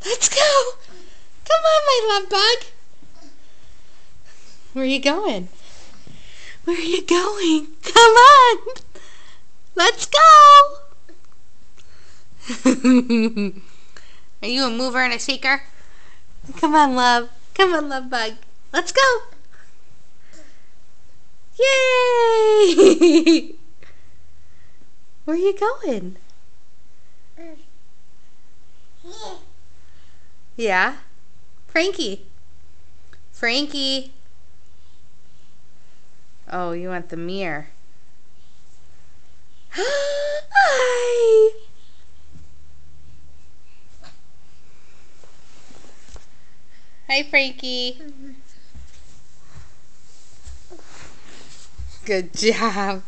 Let's go. Come on, my love bug. Where are you going? Where are you going? Come on. Let's go. Are you a mover and a shaker? Come on, love. Come on, love bug. Let's go. Yay! Where are you going? Yeah? Frankie. Frankie. Oh, you want the mirror. Hi. Hi, Frankie. Good job.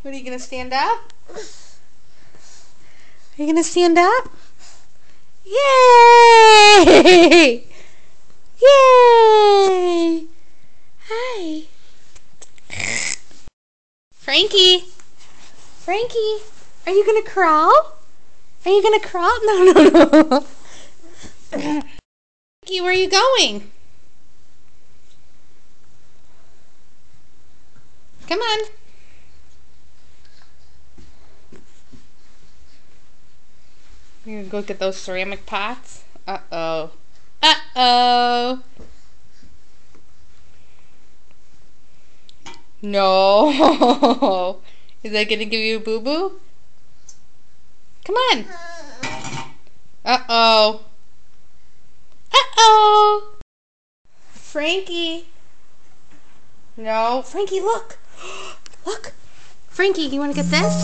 What, are you going to stand up? Are you going to stand up? Yay! Yay! Hi. Frankie. Frankie, are you going to crawl? Are you going to crawl? No. Frankie, where are you going? Come on. We're going to go get those ceramic pots. Uh-oh. Uh-oh. No. Is that going to give you a boo-boo? Come on. Uh-oh. Uh-oh. Frankie. No. Frankie, look. Look. Frankie, you want to get this?